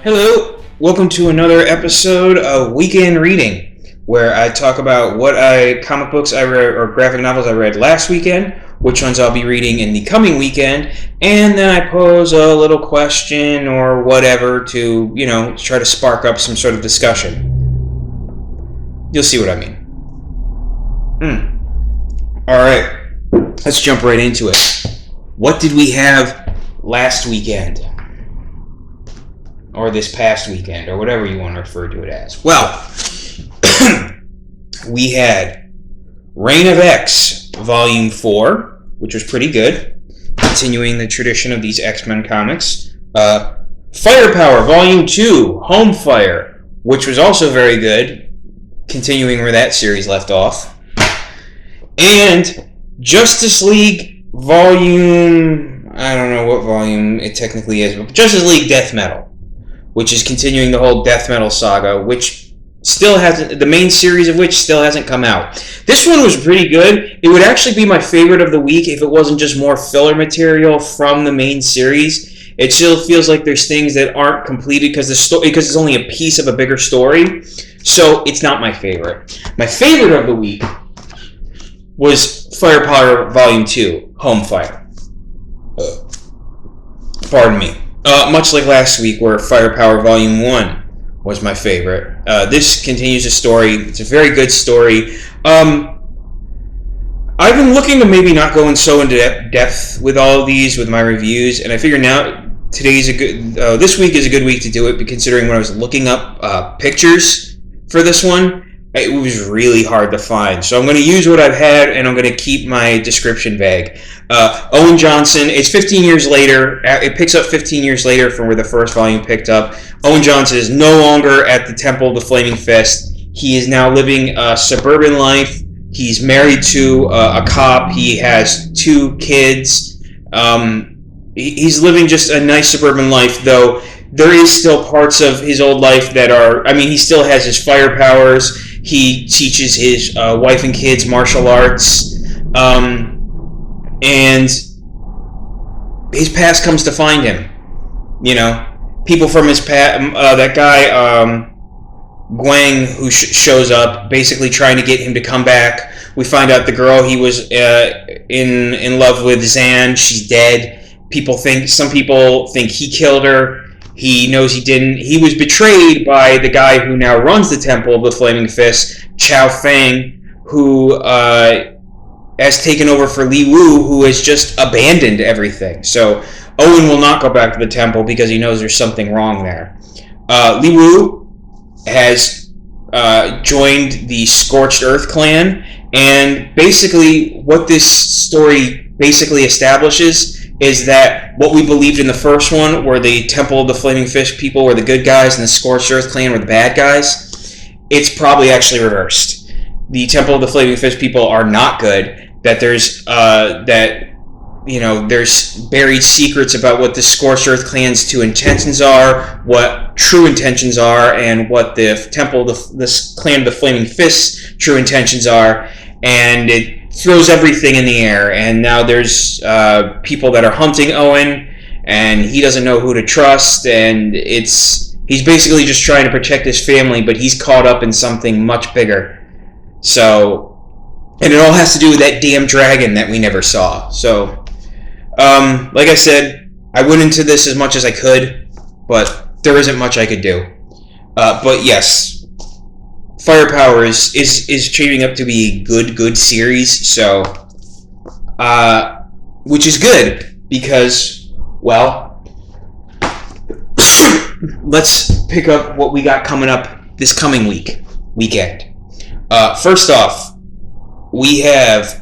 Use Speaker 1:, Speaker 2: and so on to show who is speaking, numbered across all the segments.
Speaker 1: Hello, welcome to another episode of Weekend Reading, where I talk about what comic books I read or graphic novels I read last weekend, which ones I'll be reading in the coming weekend, and then I pose a little question or whatever to, try to spark up some sort of discussion. You'll see what I mean. Alright, let's jump right into it. What did we have last weekend? Or this past weekend, or whatever you want to refer to it as. Well, we had Reign of X, Volume 4, which was pretty good, continuing the tradition of these X-Men comics. Firepower, Volume 2, Home Fire, which was also very good, continuing where that series left off. And Justice League Volume... I don't know what volume it technically is, but Justice League Death Metal, which is continuing the whole Death Metal saga, which still hasn't, the main series of which still hasn't come out. This one was pretty good. It would actually be my favorite of the week if it wasn't just more filler material from the main series. It still feels like there's things that aren't completed because it's only a piece of a bigger story. So it's not my favorite. My favorite of the week was Firepower Volume 2, Home Fire. Pardon me. Much like last week, where Firepower Volume 1 was my favorite. This continues the story. It's a very good story. I've been looking to maybe not go so into depth with all of these with my reviews, and I figure now this week is a good week to do it, considering when I was looking up pictures for this one, it was really hard to find. So I'm going to use what I've had, and I'm going to keep my description vague. Owen Johnson, it's 15 years later. It picks up 15 years later from where the first volume picked up. Owen Johnson is no longer at the Temple of the Flaming Fist. He is now living a suburban life. He's married to a cop. He has 2 kids. He's living just a nice suburban life, though there is still parts of his old life that are... he still has his fire powers. He teaches his wife and kids martial arts. And his past comes to find him. People from his past, that guy, Guang, who shows up, basically trying to get him to come back. We find out the girl he was in love with, Zan, she's dead. Some people think he killed her. He knows he didn't. He was betrayed by the guy who now runs the Temple of the Flaming Fist, Chao Feng, who has taken over for Li Wu, who has just abandoned everything. So Owen will not go back to the temple because he knows there's something wrong there. Li Wu has joined the Scorched Earth clan, and basically what this story basically establishes is that what we believed in the first one, where the Temple of the Flaming Fist people were the good guys and the Scorched Earth clan were the bad guys, it's probably actually reversed. The Temple of the Flaming Fist people are not good. That there's there's buried secrets about what the Scorched Earth clan's true intentions are, what true intentions are, and what the Temple of the clan of the Flaming Fist's true intentions are, and it throws everything in the air. And now there's people that are hunting Owen, and he doesn't know who to trust, and he's basically just trying to protect his family, but he's caught up in something much bigger. So, and it all has to do with that damn dragon that we never saw. So, like I said, I went into this as much as I could, but there isn't much I could do. But yes, Firepower is shaping up to be a good series. So, which is good because, well, let's pick up what we got coming up this coming weekend. First off, we have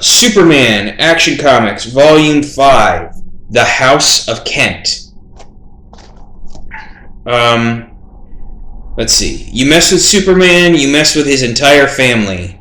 Speaker 1: Superman Action Comics Volume 5, The House of Kent. Let's see. You mess with Superman, you mess with his entire family.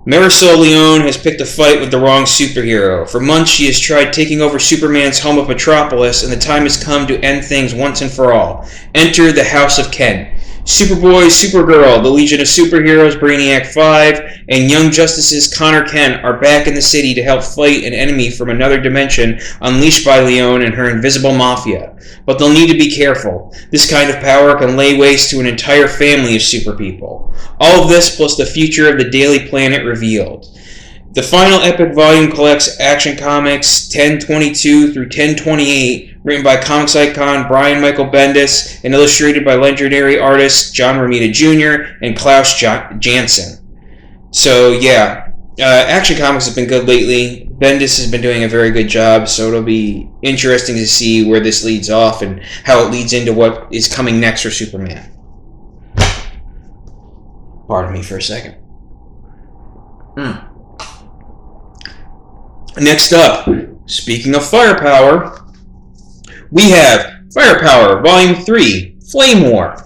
Speaker 1: Marisol Leone has picked a fight with the wrong superhero. For months she has tried taking over Superman's home of Metropolis, and the time has come to end things once and for all. Enter the House of Kent. Superboy, Supergirl, the Legion of Superheroes, Brainiac 5, and Young Justice's Connor Kent are back in the city to help fight an enemy from another dimension unleashed by Leon and her invisible mafia. But they'll need to be careful. This kind of power can lay waste to an entire family of super people. All of this plus the future of the Daily Planet revealed. The final epic volume collects Action Comics 1022 through 1028, written by comics icon Brian Michael Bendis and illustrated by legendary artists John Romita Jr. and Klaus Janson. So yeah, Action Comics has been good lately. Bendis has been doing a very good job, so it'll be interesting to see where this leads off and how it leads into what is coming next for Superman. Pardon me for a second. Next up, speaking of firepower, we have Firepower, Volume 3, Flame War.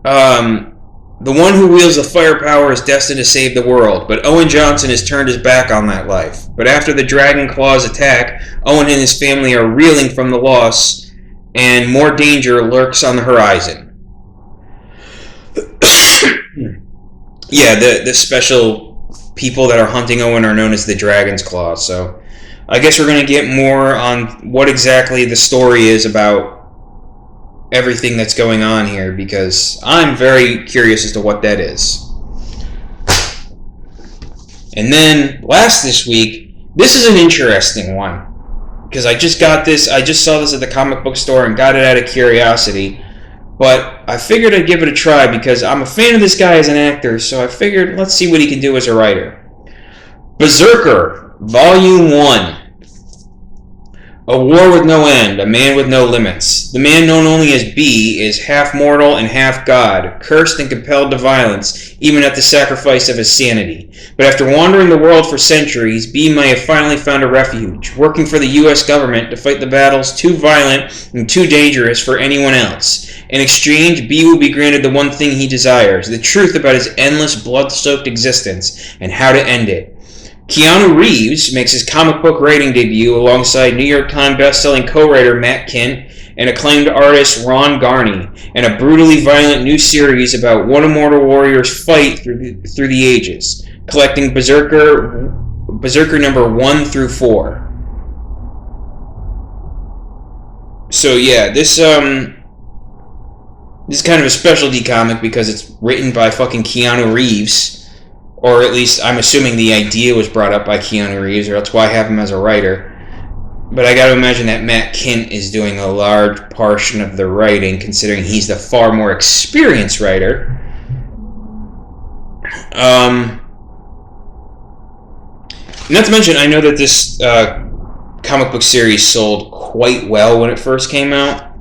Speaker 1: The one who wields the firepower is destined to save the world, but Owen Johnson has turned his back on that life. But after the Dragon Claw's attack, Owen and his family are reeling from the loss, and more danger lurks on the horizon. Yeah, the special people that are hunting Owen are known as the Dragon's Claw, so I guess we're going to get more on what exactly the story is about everything that's going on here, because I'm very curious as to what that is. And then, last this week, this is an interesting one, because I just saw this at the comic book store and got it out of curiosity, but I figured I'd give it a try because I'm a fan of this guy as an actor, so I figured let's see what he can do as a writer. Berserker, Volume 1. A war with no end, a man with no limits. The man known only as B is half mortal and half god, cursed and compelled to violence, even at the sacrifice of his sanity. But after wandering the world for centuries, B may have finally found a refuge, working for the U.S. government to fight the battles too violent and too dangerous for anyone else. In exchange, B will be granted the one thing he desires, the truth about his endless, blood-soaked existence, and how to end it. Keanu Reeves makes his comic book writing debut alongside New York Times best-selling co-writer Matt Kindt and acclaimed artist Ron Garney, in a brutally violent new series about one immortal warrior's fight through the ages, collecting Berserker number 1 through 4. So yeah, this is kind of a specialty comic because it's written by fucking Keanu Reeves. Or at least, I'm assuming the idea was brought up by Keanu Reeves, or that's why I have him as a writer. But I gotta imagine that Matt Kindt is doing a large portion of the writing, considering he's the far more experienced writer. Not to mention, I know that this comic book series sold quite well when it first came out.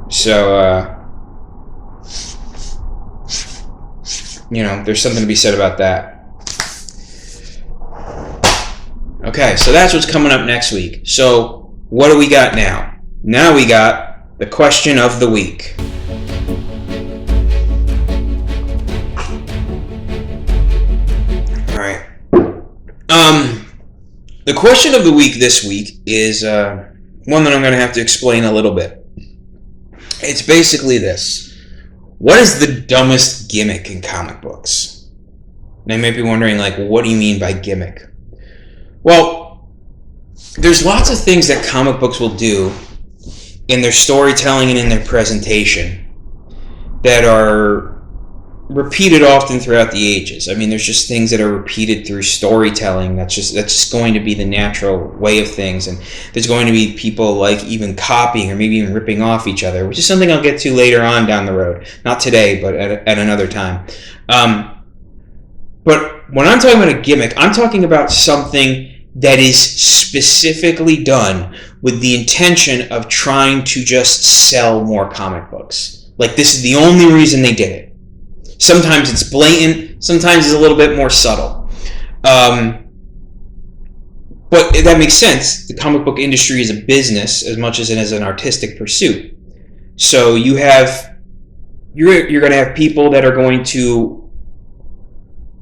Speaker 1: So, there's something to be said about that. Okay, so that's what's coming up next week. So, what do we got now? Now we got the question of the week. Alright. The question of the week this week is one that I'm going to have to explain a little bit. It's basically this. What is the dumbest gimmick in comic books? And I might be wondering, what do you mean by gimmick? Well, there's lots of things that comic books will do in their storytelling and in their presentation that are repeated often throughout the ages. I mean, there's just things that are repeated through storytelling. That's just going to be the natural way of things, and there's going to be people even copying or maybe even ripping off each other, which is something I'll get to later on down the road. Not today, but at another time. But when I'm talking about a gimmick, I'm talking about something that is specifically done with the intention of trying to just sell more comic books. This is the only reason they did it. Sometimes it's blatant, sometimes it's a little bit more subtle. But that makes sense. The comic book industry is a business as much as it is an artistic pursuit. So you're going to have people that are going to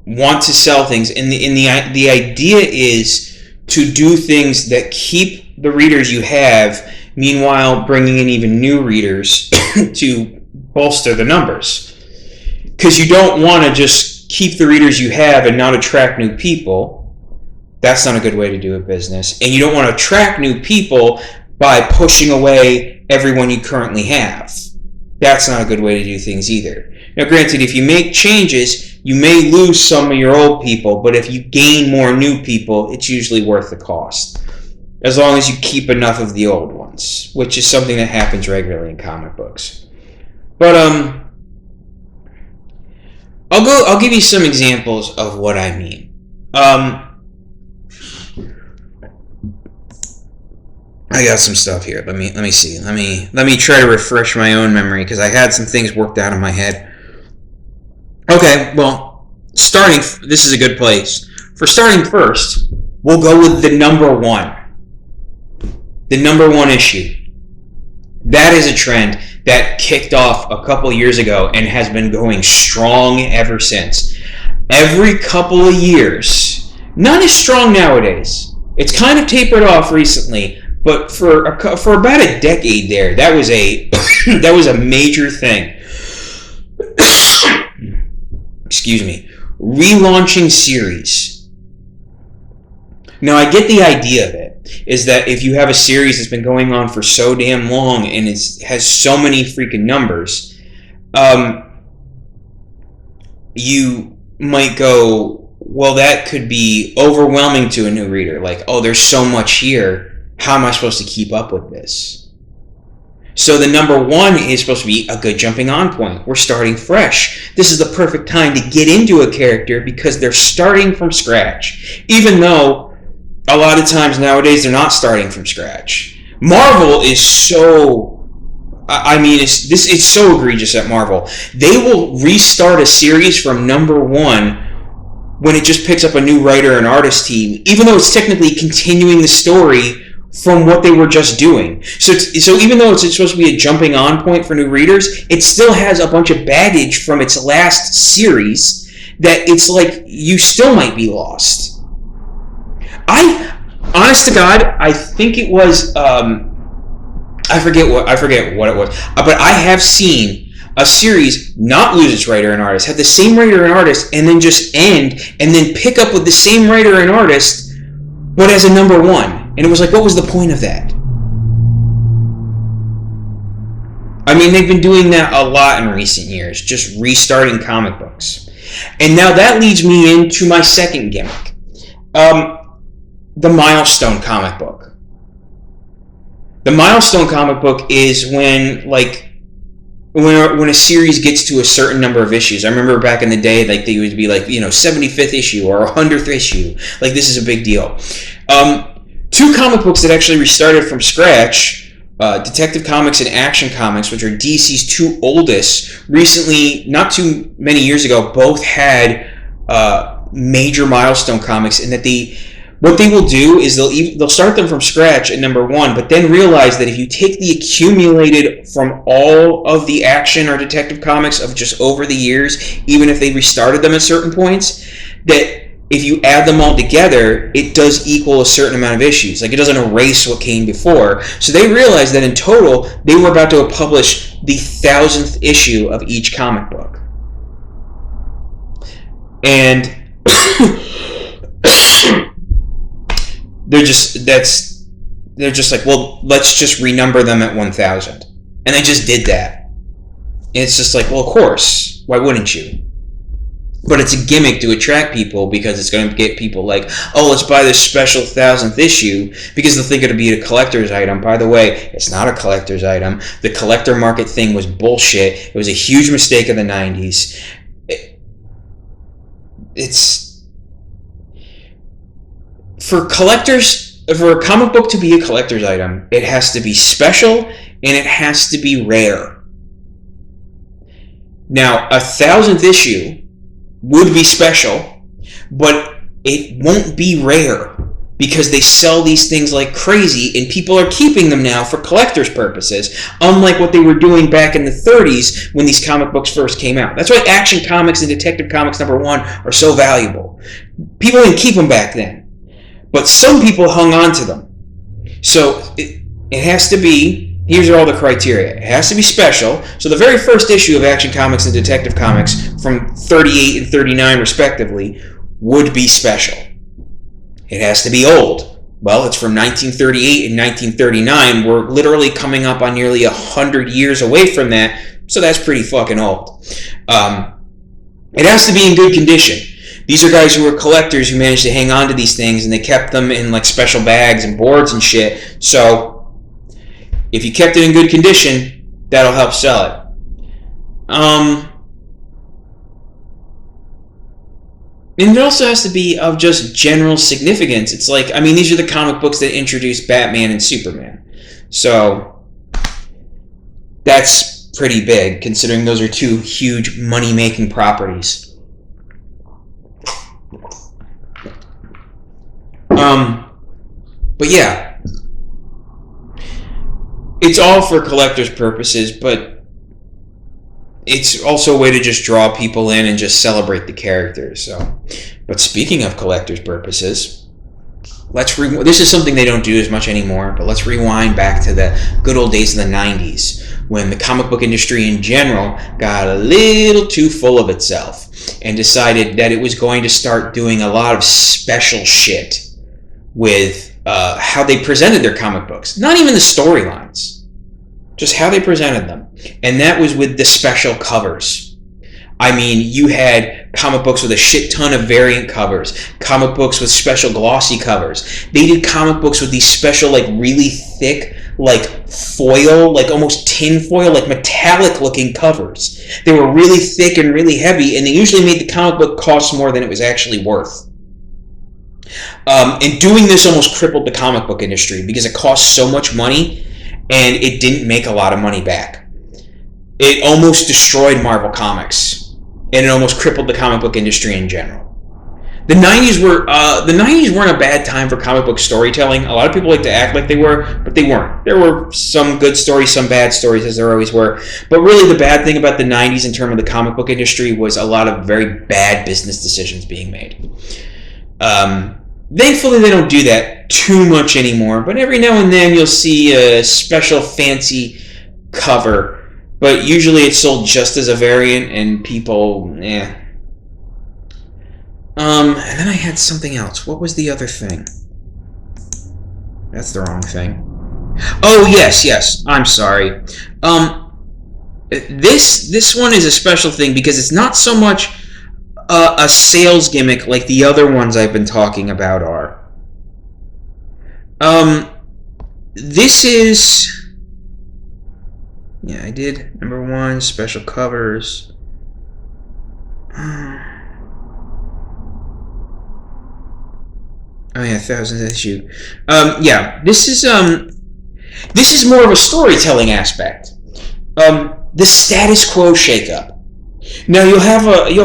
Speaker 1: want to sell things, and the idea is to do things that keep the readers you have, meanwhile bringing in even new readers to bolster the numbers. Because you don't want to just keep the readers you have and not attract new people. That's not a good way to do a business. And you don't want to attract new people by pushing away everyone you currently have. That's not a good way to do things either. Now, granted, if you make changes, you may lose some of your old people, but if you gain more new people, it's usually worth the cost. As long as you keep enough of the old ones, which is something that happens regularly in comic books. But I'll give you some examples of what I mean. I got some stuff here. Let me see. Let me try to refresh my own memory because I had some things worked out in my head. Okay, well, this is a good place. For starting first, we'll go with the number one. The number one issue. That is a trend that kicked off a couple years ago and has been going strong ever since. Every couple of years, not as strong nowadays. It's kind of tapered off recently, but for about a decade there, that was a major thing. Excuse me. Relaunching series. Now, I get the idea of it. Is that if you have a series that's been going on for so damn long and it has so many freaking numbers, you might go, well, that could be overwhelming to a new reader. Like, oh, there's so much here. How am I supposed to keep up with this? So the number one is supposed to be a good jumping on point. We're starting fresh. This is the perfect time to get into a character because they're starting from scratch. Even though a lot of times nowadays they're not starting from scratch. Marvel is so, it's so egregious at Marvel. They will restart a series from number one when it just picks up a new writer and artist team, even though it's technically continuing the story from what they were just doing. So even though it's supposed to be a jumping on point for new readers, it still has a bunch of baggage from its last series that it's like you still might be lost. Honest to God, I think it was, I forget what it was, but I have seen a series not lose its writer and artist, have the same writer and artist, and then just end, and then pick up with the same writer and artist, but as a number one. And it was like, what was the point of that? I mean, they've been doing that a lot in recent years, just restarting comic books. And now that leads me into my second gimmick. The milestone comic book. The milestone comic book is when a series gets to a certain number of issues. I remember back in the day, like they would be like, 75th issue or 100th issue. Like, this is a big deal. Two comic books that actually restarted from scratch, Detective Comics and Action Comics, which are DC's two oldest, recently, not too many years ago, both had major milestone comics in that what they will do is they'll start them from scratch at number one, but then realize that if you take the accumulated from all of the Action or Detective Comics of just over the years, even if they restarted them at certain points, that if you add them all together, it does equal a certain amount of issues. Like, it doesn't erase what came before. So they realized that in total, they were about to publish the 1,000th issue of each comic book. And they're just like, well, let's just renumber them at 1,000. And they just did that. And it's just like, well, of course. Why wouldn't you? But it's a gimmick to attract people because it's going to get people like, oh, let's buy this special 1,000th issue because they'll think it'll be a collector's item. By the way, it's not a collector's item. The collector market thing was bullshit. It was a huge mistake of the 90s. For a comic book to be a collector's item, it has to be special and it has to be rare. Now, a 1,000th issue would be special, but it won't be rare because they sell these things like crazy and people are keeping them now for collector's purposes, unlike what they were doing back in the 30s when these comic books first came out. That's why Action Comics and Detective Comics #1 are so valuable. People didn't keep them back then, but some people hung on to them. So it has to be Here's all the criteria. It has to be special. So the very first issue of Action Comics and Detective Comics from 38 and 39 respectively would be special. It has to be old. Well, it's from 1938 and 1939. We're literally coming up on nearly 100 years away from that, so that's pretty fucking old. It has to be in good condition. These are guys who were collectors who managed to hang on to these things, and they kept them in like special bags and boards and shit. So if you kept it in good condition, that'll help sell it. And it also has to be of just general significance. It's like, I mean, these are the comic books that introduced Batman and Superman. So that's pretty big, considering those are two huge money-making properties. But yeah, it's all for collector's purposes, but it's also a way to just draw people in and just celebrate the characters. So, but speaking of collector's purposes, this is something they don't do as much anymore, but let's rewind back to the good old days of the 90s, when the comic book industry in general got a little too full of itself and decided that it was going to start doing a lot of special shit with how they presented their comic books. Not even the storylines, just how they presented them. And that was with the special covers. I mean, you had comic books with a shit ton of variant covers, comic books with special glossy covers. They did comic books with these special, like, really thick, like, foil, like almost tin foil, like metallic looking covers. They were really thick and really heavy, and they usually made the comic book cost more than it was actually worth. And doing this almost crippled the comic book industry because it cost so much money and it didn't make a lot of money back. It almost destroyed Marvel Comics, and it almost crippled the comic book industry in general. The 90s weren't a bad time for comic book storytelling. A lot of people like to act like they were, but they weren't. There were some good stories, some bad stories, as there always were. But really the bad thing about the 90s in terms of the comic book industry was a lot of very bad business decisions being made. Thankfully, they don't do that too much anymore, but every now and then you'll see a special fancy cover, but usually it's sold just as a variant, and people, And then I had something else. What was the other thing? That's the wrong thing. Oh, yes, I'm sorry. This one is a special thing because it's not so much a sales gimmick like the other ones I've been talking about are. This is... Yeah, I did. Number 1, special covers. Oh yeah, 1000th issue. Yeah, this is more of a storytelling aspect. The status quo shakeup. Now you'll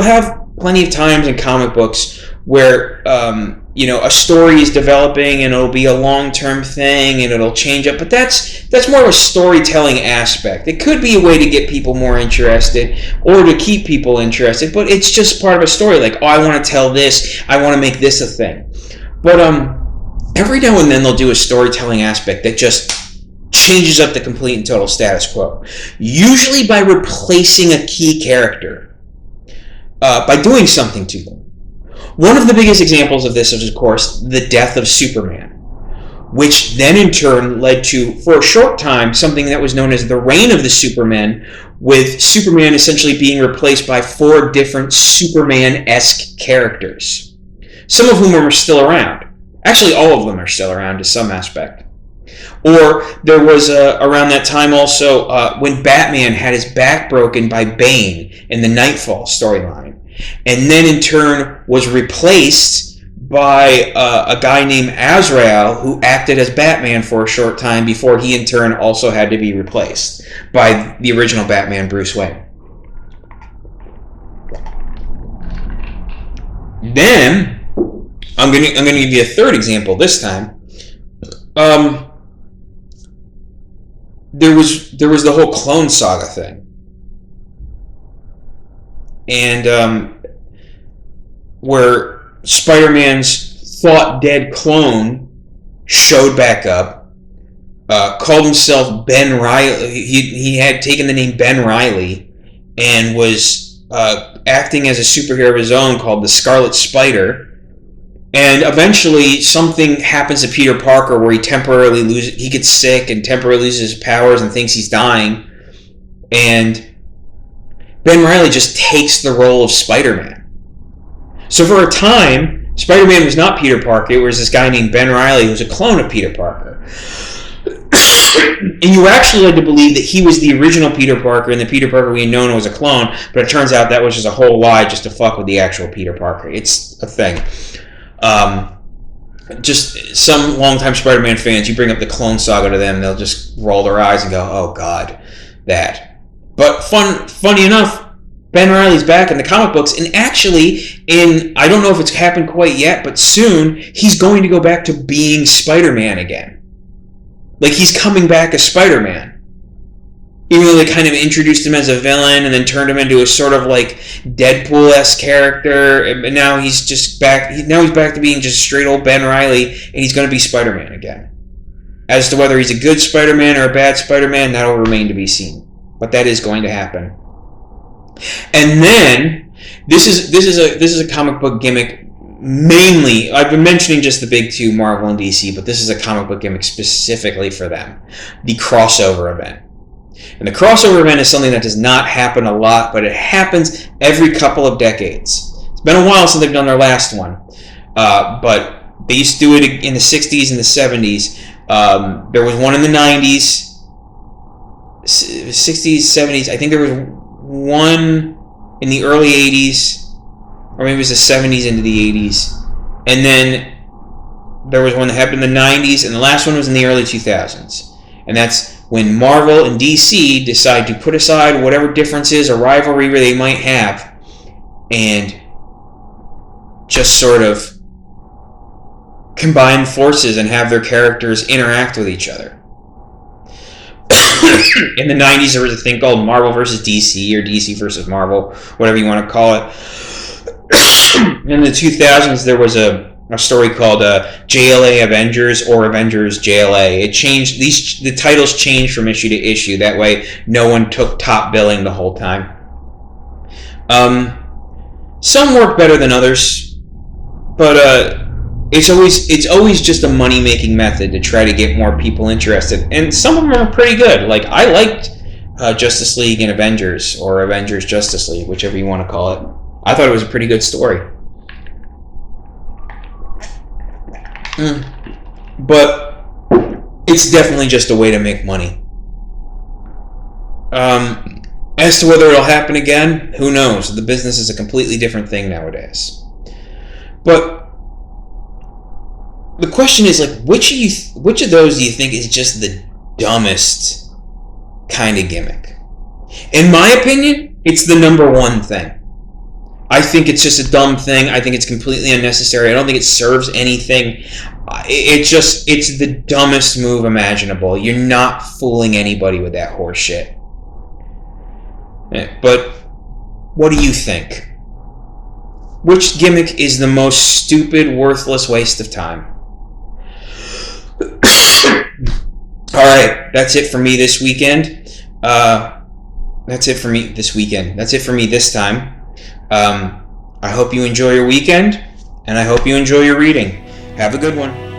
Speaker 1: have plenty of times in comic books where a story is developing and it'll be a long-term thing and it'll change up, but that's more of a storytelling aspect. It could be a way to get people more interested or to keep people interested, but it's just part of a story. Like, oh, I want to tell this, I want to make this a thing. But every now and then they'll do a storytelling aspect that just changes up the complete and total status quo, usually by replacing a key character. By doing something to them. One of the biggest examples of this is, of course, the death of Superman, which then in turn led to, for a short time, something that was known as the reign of the Supermen, with Superman essentially being replaced by 4 different Superman-esque characters, some of whom are still around. Actually, all of them are still around to some aspect. Or there was, around that time also, when Batman had his back broken by Bane in the Nightfall storyline, and then in turn was replaced by a guy named Azrael, who acted as Batman for a short time before he in turn also had to be replaced by the original Batman, Bruce Wayne. Then I'm gonna give you a third example this time. There was the whole Clone Saga thing, and where Spider-Man's thought dead clone showed back up, called himself Ben Riley. He had taken the name Ben Riley and was acting as a superhero of his own called the Scarlet Spider. And eventually, something happens to Peter Parker where he gets sick and temporarily loses his powers and thinks he's dying. And Ben Riley just takes the role of Spider-Man. So for a time, Spider-Man was not Peter Parker. It was this guy named Ben Riley who was a clone of Peter Parker. And you were actually led to believe that he was the original Peter Parker and the Peter Parker we had known was a clone, but it turns out that was just a whole lie just to fuck with the actual Peter Parker. It's a thing. Just some longtime Spider-Man fans, you bring up the Clone Saga to them, they'll just roll their eyes and go, oh god, that. But funny enough, Ben Riley's back in the comic books, and actually, I don't know if it's happened quite yet, but soon, he's going to go back to being Spider-Man again. Like, he's coming back as Spider-Man. Even though they kind of introduced him as a villain and then turned him into a sort of like Deadpool-esque character, and now he's just back. Now he's back to being just straight old Ben Riley, and he's going to be Spider-Man again. As to whether he's a good Spider-Man or a bad Spider-Man, that'll remain to be seen. But that is going to happen. And then this is a comic book gimmick. Mainly, I've been mentioning just the big two, Marvel and DC, but this is a comic book gimmick specifically for them: the crossover event. And the crossover event is something that does not happen a lot, but it happens every couple of decades. It's been a while since they've done their last one, but they used to do it in the 60s and the 70s. There was one in the 90s, 60s, 70s. I think there was one in the early 80s, or maybe it was the 70s into the 80s. And then there was one that happened in the 90s, and the last one was in the early 2000s. And that's when Marvel and DC decide to put aside whatever differences or rivalry they might have and just sort of combine forces and have their characters interact with each other. In the 90s, there was a thing called Marvel vs. DC, or DC versus Marvel, whatever you want to call it. In the 2000s, there was a story called JLA Avengers or Avengers JLA. It changed, the titles changed from issue to issue. That way, no one took top billing the whole time. Some work better than others, but it's always just a money-making method to try to get more people interested. And some of them are pretty good. Like, I liked Justice League and Avengers, or Avengers Justice League, whichever you want to call it. I thought it was a pretty good story. But it's definitely just a way to make money. As to whether it'll happen again, who knows? The business is a completely different thing nowadays. But the question is, like, which of those do you think is just the dumbest kind of gimmick? In my opinion, it's the number one thing. I think it's just a dumb thing. I think it's completely unnecessary. I don't think it serves anything. It's the dumbest move imaginable. You're not fooling anybody with that horse shit. But what do you think? Which gimmick is the most stupid, worthless waste of time? Alright, that's it for me this weekend. That's it for me this weekend. That's it for me this time. I hope you enjoy your weekend, and I hope you enjoy your reading. Have a good one.